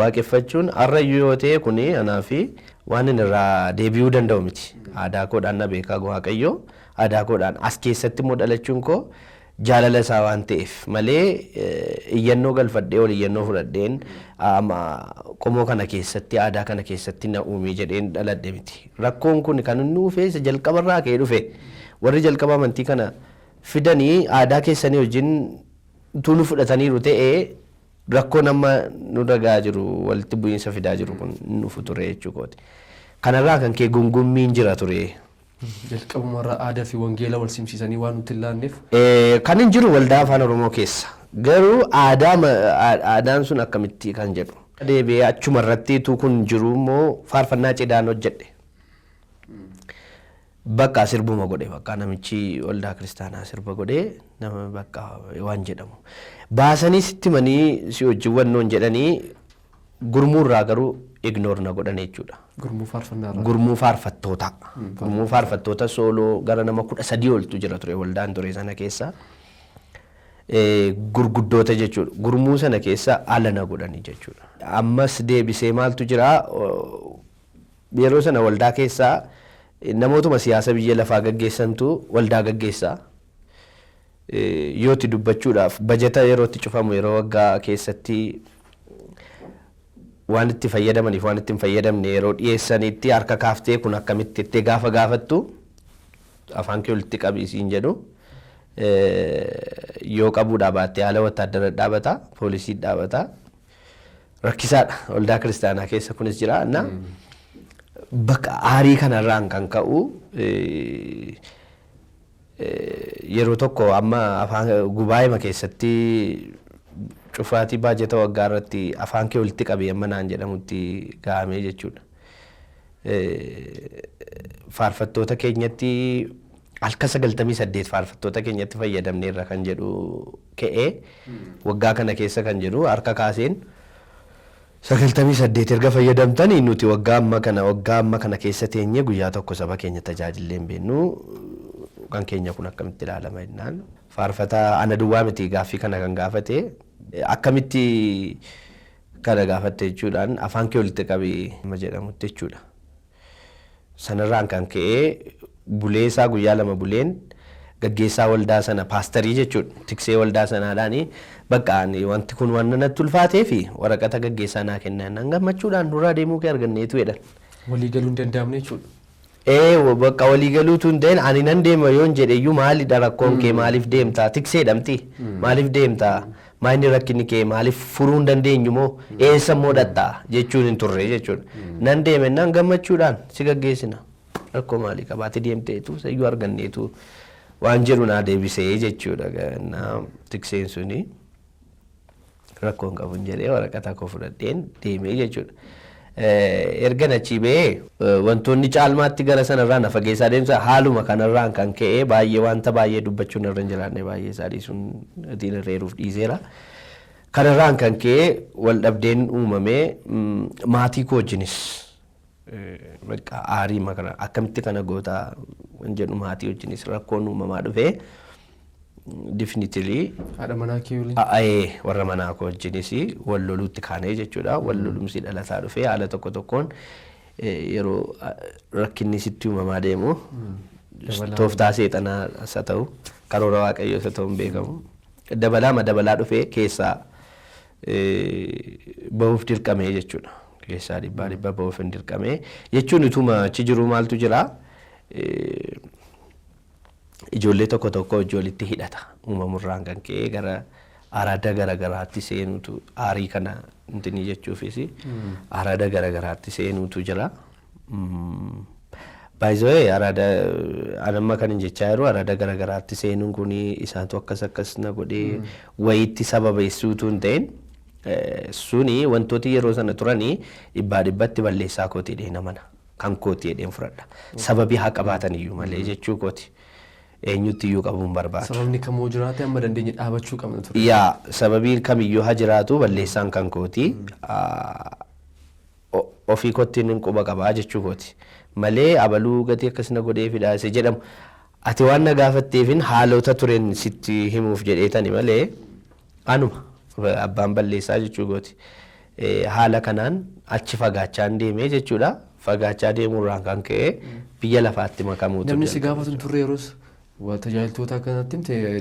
Speaker 2: waaqeffachuun arrayyuu yoo ta'e kun anaaf waan inni irraa deebi'uu danda'u miti. Aadaa koodhaan na beekaa waaqayyoo aadaa koodhaan as keessatti immoo dhalachuun koo jaalala isaa waan ta'eef malee iyyannoo galfadhee ol iyyannoo fudhadheen qomoo kana keessatti aadaa kana keessatti na uumee jedheen dhaladhe miti. Rakkoon kun kan inni dhufe isa jalqabarraa ka'ee dhufe warri jalqaba amantii kana fidanii aadaa keessanii wajjin tuunu fudhataniiru ta'ee rakkoon amma nu dhagaa jiru walitti bu'iinsa fidaa jiru kun nuuf ture jechuudha. Kanarraa kan kee gungummiin jira ture.
Speaker 1: Jalqabumarraa aadaa fi wangeela wal simsiisanii waan nuti ilaanneef.
Speaker 2: Kan hin jiru waldaa afaan Oromoo keessa. Garuu aadaan sun akkamitti kan jedhu. Deebi'ee achuma irratti kun jiru immoo faarfannaa cidhaan hojjedhe. Bakka sirbuma godhe bakka namichi waldaa kiristaanaa sirba godhe nama bakka waan jedhamu. Baasanii sitti manii si wajjin wannoon jedhanii gurmuurraa garuu ignoor na godhan jechuudha. Gurmuu faarfattoota. Gurmuu faarfattoota sooloo gara nama 13 oltu jira ture waldaan ture sana keessa. Gurguddoota jechuudha. Gurmuu sana keessa ala na godhanii jechuudha. Ammas deebisee maaltu jira yeroo sana waldaa keessaa namootuma siyaasa biyya lafaa gaggeessantu waldaa gaggeessaa. Yooti dubbachuudhaaf bajeta yerootti cufamu yeroo waggaa keessatti waan itti fayyadamaniif waan itti hin fayyadamne yeroo dhiyeessanitti harka kaaftee kun akkamitti itti gaafa gaafattu afaan kee walitti qabisiin jedhu yoo qabuudhaa baattee haala wattaaddara dhaabata poolisii dhaabata rakkisaadha waldaa kiristaanaa keessa kunis jira na bakka aarii kanarraan kan ka'u yeroo tokko amma afaan gubaayima keessatti cufaatii baajata waggaa irratti afaan kee walitti qabee amma naan jedhamutti gahamee jechuudha. Faarfattoota keenyatti halka 98 faarfattoota keenyatti fayyadamneerra kan jedhu ka'ee waggaa kana keessa kan jedhu harka kaaseen 98 erga fayyadamtanii nuti waggaa amma kana keessa teenye guyyaa tokko saba keenya tajaajillee hin beeknu kan keenya kun akkamitti ilaalama jennaan faarfataa ana duwwaa miti gaaffii kana kan gaafate akkamitti kana gaafatte jechuudhaan afaan kee walitti qabee ma jedhamutti jechuudha. Sanarraan kan ka'ee buleesaa guyyaa 2 buleen gaggeessaa waldaa sana paastarii jechuudha. Tiksee waldaa sanaadhaani bakka wanti kun waan natti ulfaatee fi waraqata gaggeessaa naa kennan gammachuudhaan duraa deemuu kee arganneetu jedhan.
Speaker 1: Walii galuu hin danda'amne jechuudha.
Speaker 2: Bakka walii galuutu hin ta'in ani nan deema yoon jedheyyuu maalidha rakkoon kee maaliif deemtaa tikseedhamti maaliif deemtaa maayini rakkinni kee maaliif furuu hin dandeenyu moo eessa moo dhattaa jechuun hin turre jechuudha. Nan deeme nan gammachuudhaan si gaggeessina rakkoo maalii qabaate deemteetu sayyuu arganneetu waan jedhu naa deebisee jechuudha. Tikseen suni rakkoon qabu jedhee waraqata koo fudhadheen deemee jechuudha. Erga achii ba'ee wantoonni caalmaatti gara sanarraa na fageessaa deemsa haaluma kanarraan kan ka'e baay'ee wanta baay'ee dubbachuun irra hin jiraanne baay'ee isaa dhiisuun ittiin irreeruuf dhiiseera. Kanarraan kan ka'e wal dhabdeen uumamee maatii koo wajjinis bakka aarii makara akkamitti kana gootaa jedhu maatii wajjinis rakkoon uumamaa dhufee definitely
Speaker 1: haadha manaa kee waliin
Speaker 2: warra manaa koo wajjinis wal loluutti kaanee jechuudha. Wal lolumsi dhalataa dhufee haala tokko tokkoon yeroo rakkinni sitti uumamaa deemu tooftaa seexanaa isa ta'u karoora waaqayyoo isa ta'uun beekamu dabalaa dhufee keessaa bahuuf dirqamee jechuudha. Keessaa dhibbaa bahuuf hin dirqamee jechuun utuma achi jiru maaltu jira. Ijoollee tokko ijoollitti hidhata uumamurraan kan ka'e gara araada garagaraatti seenutu aarii kana intini jechuufis araada garagaraatti seenutu jira. Baay'ee araada anamma kan hin jechaa jiru araada garagaraatti seenuun kun isaatu akkas na godhee wayiitti sababeessuutu hin ta'in suni wantooti yeroo sana turanii dhibbatti balleessaa kooti dheena mana kan kooti jedheen fudhadha. Sababii haa qabaataniyyuu malee jechuu kooti. Eenyutti iyyuu qabuun barbaadu.
Speaker 1: Sababni kamuu jiraate amma dandeenye dhaabachuu qabna ture.
Speaker 2: Yaa sababii kamiyyuu haa jiraatu balleessaan kan kooti ofii kottiin quba qabaa jechuu kooti. Malee abaluu gatii akkasina godhee fidaase jedhamu ati waan na gaafatteefin haalota tureen sitti himuuf jedheetani malee anuma abbaan balleessaa jechuu kooti. Haala kanaan achi fagaachaan deemee jechuudha. Fagaachaa deemuurraan kan ka'e biyya lafaatti makamuutu.
Speaker 1: Namni si gaafatu turre yeroos tajaajiltoota kanatti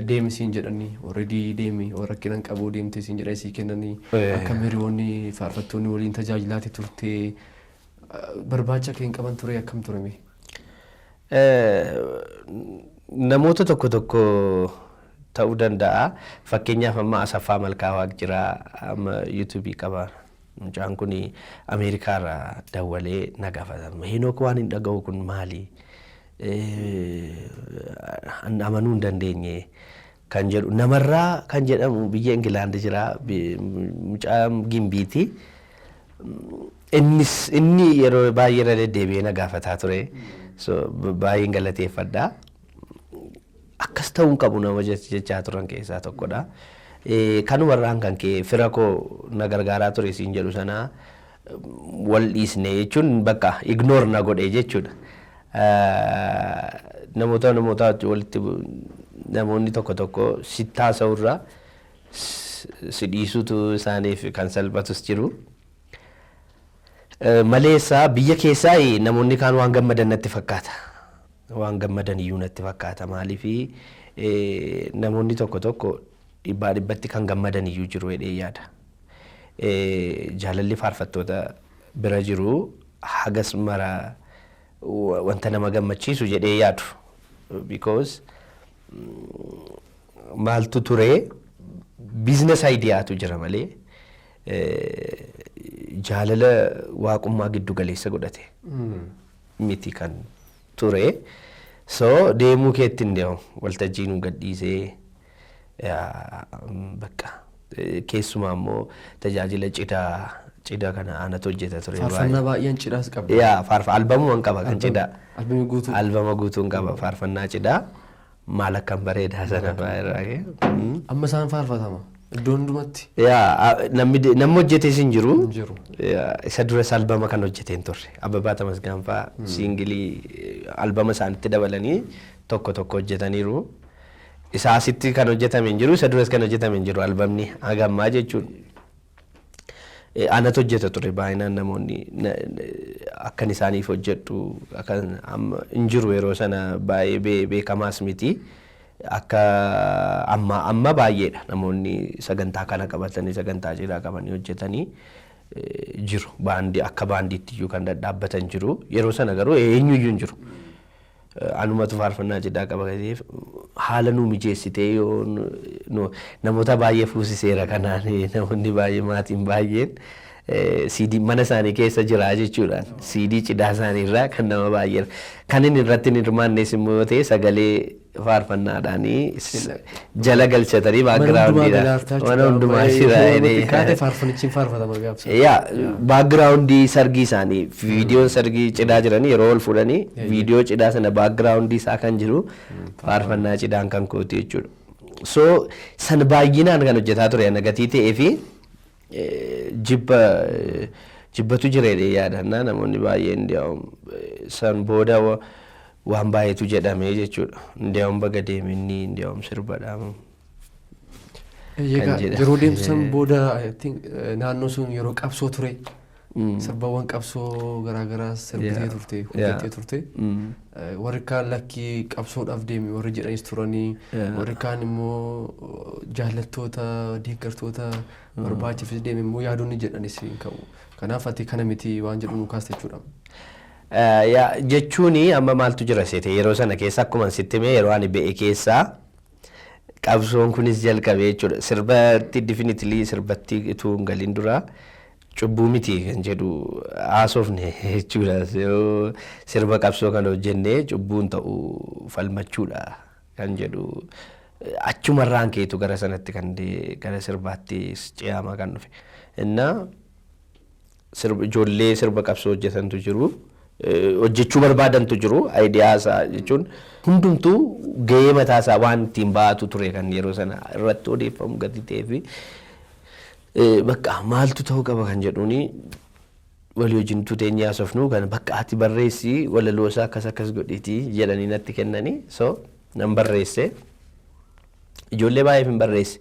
Speaker 1: deemi siin jedhanii already deemi rakkinan qabuu deemte siin jedhanii sii kennanii akka hiriyoonni faarfattoonni waliin tajaajilaati turte barbaacha keen qaban ture akkam turame?
Speaker 2: Namoota tokko ta'uu danda'a. Fakkeenyaaf amma Asaffaa Malkaa jira amma YouTube qaba. Mucaan kun Ameerikaarraa dawwalee na gaafatama. Henook waan hin dhaga'u kun maali? Amanuu hin dandeenye kan jedhu namarraa kan jedhamu biyya Ingilaandi jira mucaa gimbiiti. Inni yeroo baay'ee irra deddeebi'ee na gaafataa ture. Baay'een galateeffadha. Akkas ta'uun qabu nama jechaa turan keessaa tokkodha. Kanumarraan kan ka'e fira koo na gargaaraa ture siin jedhu sana wal dhiisne jechuun bakka ignore na godhe jechuudha. Namoota walitti namoonni tokko sittaa sa'urraa si dhiisutu isaaniif kan salphatus jiru. Maleessaa biyya keessaa namoonni kaan waan gammadan natti fakkaata. Waan gammadan iyyuu natti fakkaata maaliifi namoonni tokko dhibbatti kan gammadan iyyuu jiru jedhee yaada. jaalalli faarfattoota bira jiru hagas mara wanta nama gammachiisu jedhee yaadu because maaltu ture business ideaatu jira malee jaalala waaqummaa giddu galeessa godhate miti kan ture so deemuu keetti deemu waltajjii nu gadhiisee bakka keessumaa immoo tajaajila cidhaa kana aanatu hojjeta ture
Speaker 1: faarfannaa baay'een cidhaas qaba
Speaker 2: faarfa albamuu qaba kan cidhaa albama guutuun qaba
Speaker 1: Mm.
Speaker 2: faarfannaa cidhaa maal akkam bareedaa sana fa'aa
Speaker 1: amma isaan faarfatama iddoon hundumatti
Speaker 2: namni hojjetee sin jiru
Speaker 1: jiru.
Speaker 2: isa dura albama kan hojjeteen turre Abbabaa Tamasgaan fa'aa siingilii albama isaanitti dabalanii tokko hojjetaniiru isa asitti kan hojjetame hin jiru isa duras kan hojjetame hin jiru albamni hagammaa jechuun aanatu hojjeta ture baay'inaan namoonni akkan isaaniif hojjedhu akkan hin jiru yeroo sana baay'ee beekamaas miti akka amma baay'eedha namoonni sagantaa kana qabatanii sagantaa cidhaa qabanii hojjetanii jiru baandii akka baandiitti iyyuu kan dhaabbatan jiru yeroo sana garuu eenyuyyuu hin jiru anumatu faarfannaa cidhaa qabateef haala nu mijeessitee yoo namoota baay'ee fuusiseera kanaan namoonni baay'ee maatiin baay'een CD mana isaanii keessa jira jechuudhaan CD cidhaa isaanii irraa kan nama baay'ee kan inni irratti hin hirmaannes immoo ta'e sagalee faarfannaadhaanii jala galchatanii baakgiraawundiidhaan mana hundumaa
Speaker 1: kaate faarfannichiin faarfatama gaafsa
Speaker 2: baakgiraawundii sargii isaanii viidiyoon sargii cidhaa jiranii yeroo ol fuudhanii viidiyoo cidhaa sana baakgiraawundii isaa kan jiru faarfannaa cidhaan kan kooti jechuudha so san baay'inaan kan hojjetaa ture nagatii ta'ee fi jibbatu jireedhe yaadannaa namoonni baay'een san booda waan baay'eetu jedhamee jechuudha ndiyaawun baga deeminni ndiyaawun sirbadhaamu
Speaker 1: yeroo deemsan booda naannoo sun yeroo qabsoo ture sirbawwan qabsoo garaagaraa sirbitee turte hojjettee turte warri kaan lakkii qabsoodhaaf deemi warri jedhanis turanii warri kaan immoo jaallattoota deeggartoota barbaachiifis deemi immoo yaadonni jedhanis hin ka'u kanaaf ati kana miti waan jedhu nu kaasta jechuudha.
Speaker 2: Jechuuni amma maaltu jira seete yeroo sana keessa akkuma sitti mee yeroo ani ba'e keessaa qabsoon kunis jalqabee jechuudha sirbatti definitely sirbatti utuu hin galiin dura cubbuu miti kan jedhu haasofne jechuudha sirba qabsoo kan hojjennee cubbuun ta'u falmachuudha kan jedhu achumarraan keetu gara sanatti kan gara sirbaatti ce'amaa kan dhufe innaa ijoollee sirba qabsoo hojjetantu jiru hojjechuu barbaadantu jiru aayidiyaasaa jechuun hundumtuu gahee mataasaa waan ittiin ba'atu ture kan yeroo sana irratti odeeffamu gadi ta'ee fi bakka maaltu ta'uu qaba kan jedhuuni walii wajjin tuteenyaa haasofnu kan bakka ati barreessi walaloosaa akkas godhiti jedhanii natti kennanii so nan barreesse ijoollee baay'eef hin barreesse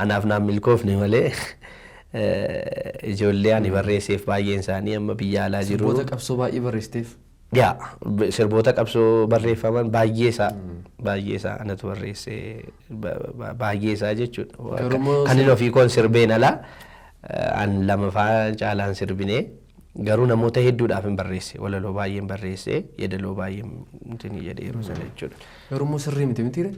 Speaker 2: anaaf naan milkoofne malee ijoollee ani barreesseef baay'een isaanii amma biyya alaa jiru.
Speaker 1: Sirboota qabsoo baay'ee barreessiteef.
Speaker 2: Sirboota qabsoo barreeffaman baay'ee isaa anatu barreesse baay'ee isaa jechuudha. Kan inni ofii koon sirbeen alaa an lama fa'aa caalaan sirbinee garuu namoota hedduudhaaf hin barreesse walaloo baay'een barreesse yeedaloo baay'een jedhee yeroo sana jechuudha.
Speaker 1: Garuu immoo sirrii miti mitiire?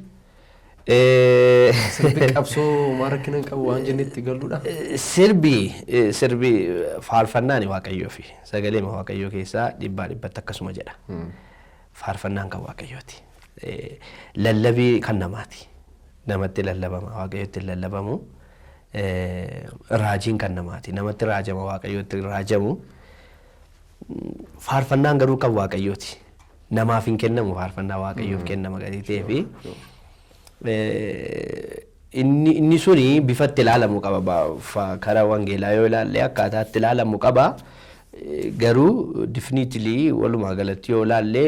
Speaker 1: Sirbi qabsoo maal rakkinan qabu waan jennetti galuudha.
Speaker 2: Sirbi faarfannaan waaqayyoo fi sagalee waaqayyoo keessaa dhibbatti akkasuma jedha. Faarfannaan kan waaqayyooti. Lallabii kan namaati. Namatti lallabama waaqayyootti lallabamu. Raajiin kan namaati. Namatti raajama waaqayyootti raajamu. Faarfannaan garuu kan waaqayyooti. Namaaf hin kennamu faarfannaa waaqayyoof kennama gadi ta'ee fi inni suni bifatti ilaalamu qaba karaa wangeelaa yoo ilaalle akkaataatti ilaalamu qaba garuu definitely walumaa galatti yoo ilaalle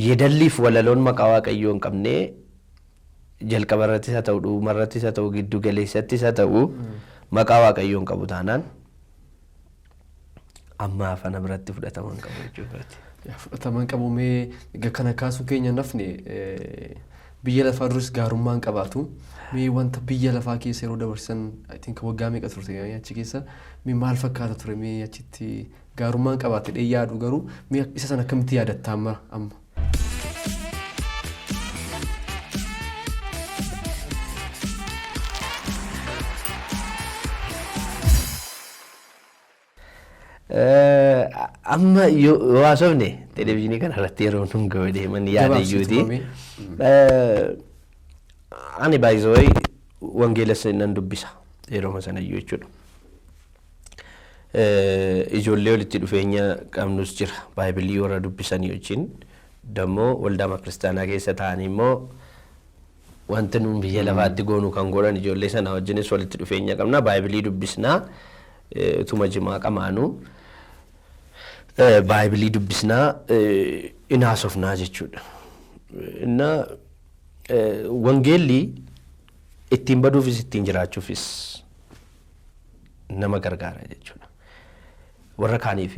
Speaker 2: yeedalliif walaloon maqaa waaqayyoo hin qabne jalqaba irrattis haa ta'u dhuma irrattis haa ta'u giddu galeessattis haa ta'u maqaa waaqayyoo hin qabu taanaan amma afaan biratti fudhatama hin qabu jechuudha.
Speaker 1: Fudhatama hin qabu mee kana kaasuu keenya nafne biyya lafaa duris gaarummaan qabaatu mee wanta biyya lafaa keessa yeroo dabarsan I think waggaa meeqa turte achi keessa mee maal fakkaata ture mee achitti gaarummaan qabaate yaadu garuu mee isa sana akkamitti yaadatta amma
Speaker 2: amma yoo haasofne televezyiinii kana irratti yeroo nun ga'ee man yaada iyyuuti. Ani baay'ee wangeela nan dubbisa yeroo sana iyyuu jechuudha. Ijoollee walitti dhufeenya qabnus jira baay'ee warra dubbisanii wajjin dammoo waldaa kiristaanaa keessa ta'anii immoo wanti nuun biyya lafaatti goonu kan godhan ijoollee sana wajjinis walitti dhufeenya qabna baay'ee dubbisnaa utuma jimaa qamaanu baay'ee dubbisnaa inaasofnaa jechuudha. Inna wangeelli ittiin baduufis ittiin jiraachuufis nama gargaara jechuudha. Warra kaaniif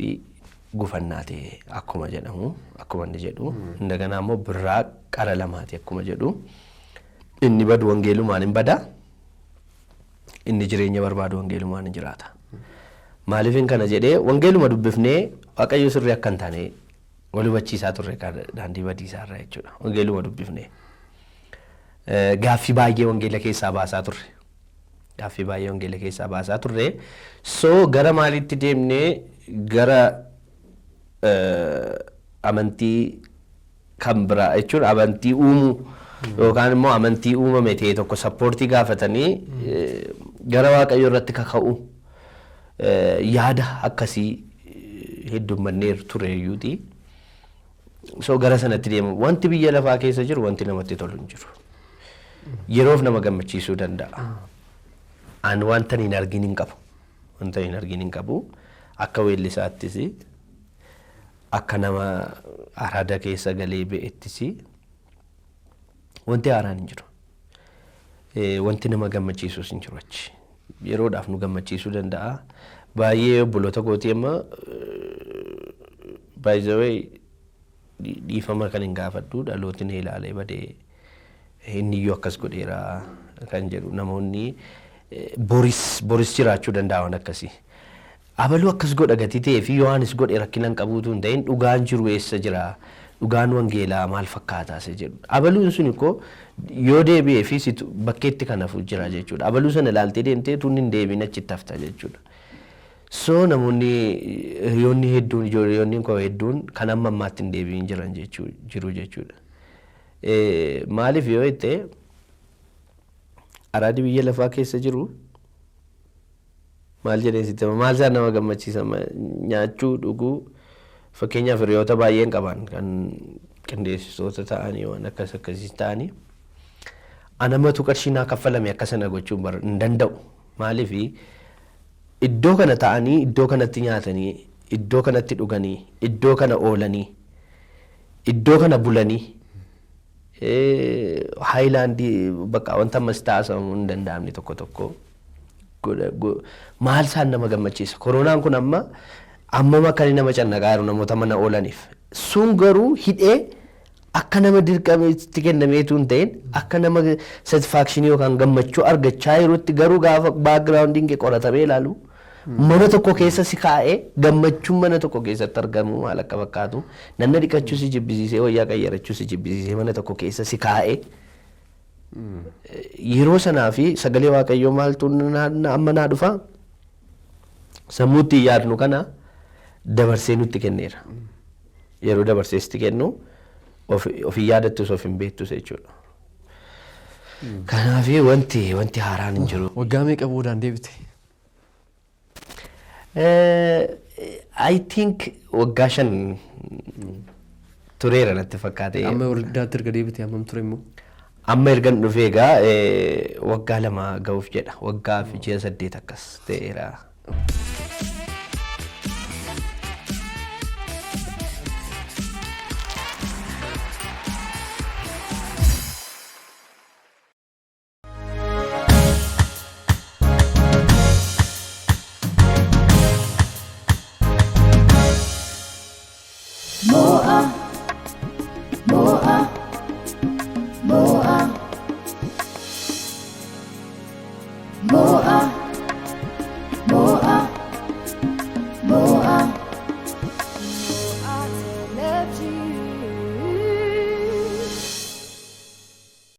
Speaker 2: gufannaa ta'e akkuma jedhamu akkuma inni jedhu indaganaa immoo birraa qara lamaati akkuma jedhu inni badu wangeelumaan hin bada inni jireenya barbaadu wangeelumaan hin jiraata. Maaliifin kana jedhee wangeeluma dubbifnee waaqayyo sirrii akka hin taane wal hubachiisaa turre daandii badiisaa irraa jechuudha. Wangeeluma dubbifnee gaaffii baay'ee wangeela keessaa baasaa turre. Gaaffii baay'ee wangeela keessaa baasaa turre. So gara maalitti deemnee gara amantii kan biraa jechuudha. Amantii uumuu yookaan immoo amantii uumame ta'e tokko sappoortii gaafatanii gara waaqayyo irratti kaka'u yaada akkasii heddummanneeru tureeyyuuti. So gara sanatti deemu wanti biyya lafaa keessa jiru wanti namatti tolu hin jiru. Yeroof nama gammachiisuu danda'a. An wanta hin argin hin qabu. Wanta hin argin hin qabu. Akka weellisaattis akka nama araada keessa galee ba'ettis wanti haaraan hin jiru. Wanti nama gammachiisus hin jiru achi. Yeroodhaaf nu gammachiisuu danda'a. Baay'ee obboloota gootii amma by the way dhiifama kan hin gaafadhu dhalootiin ilaalee badee inni iyyuu akkas godheera kan jedhu namoonni boris jiraachuu danda'an akkasii. Abaluu akkas godha gatii ta'ee fi Yohaanis godhe rakkina hin qabuutu hin ta'in dhugaan jiru eessa jira dhugaan wangeelaa maal fakkaataa se jedhu. Abaluun sun ikkoo yoo deebi'ee fi situ bakkeetti kanafu jira jechuudha. Abaluu sana ilaaltee deemtee tun hin deebiin achitti hafta jechuudha. So namoonni hiriyoonni hedduun ijoolleonni koo hedduun kan amma ammaatti hin deebiin jiran jiru jechuudha. Maaliif yoo jette araadi biyya lafaa keessa jiru maal jedheensitti maal isaan nama gammachiisa nyaachuu dhuguu fakkeenyaaf hiriyoota baay'een qaban kan qindeessitoota ta'anii waan akkasii ta'anii anamatu qarshiinaa kaffalame akkasana gochuun hin danda'u. Maaliif iddoo kana ta'anii iddoo kanatti nyaatanii iddoo kanatti dhuganii iddoo kana oolanii iddoo kana bulanii haayilaandii bakka wanta ammas taasifamu hin danda'amne tokko maal isaan nama gammachiisa. Koronaan kun amma kan nama cannaqaa jiru namoota mana oolaniif sun garuu hidhee akka nama dirqameetti kennameetu hin ta'in akka nama satisfaakshinii yookaan gammachuu argachaa jirutti garuu gaafa baakgiraawundiin kee qoratamee ilaalu mana tokko keessa si kaa'ee gammachuun mana tokko keessatti argamu maal akka fakkaatu nanna dhiqachuu si jibbisiisee wayyaa qayyarachuu si jibbisiisee mana tokko keessa si kaa'ee yeroo sanaa fi sagalee waaqayyoo maaltu amma naa dhufa sammuutti yaadnu kana dabarsee nutti kenneera. Yeroo dabarsee sitti kennu ofii yaadattus of hin beektus jechuudha. Kanaaf wanti haaraan hin jiru.
Speaker 1: Waggaa meeqa boodaan deebite?
Speaker 2: I think waggaa 5 tureera natti fakkaate.
Speaker 1: Amma waldaatti erga deebite hammam ture immoo?
Speaker 2: Amma ergan dhufee egaa waggaa 2 ga'uuf jedha. Waggaa fi ji'a 8 akkas ta'eera.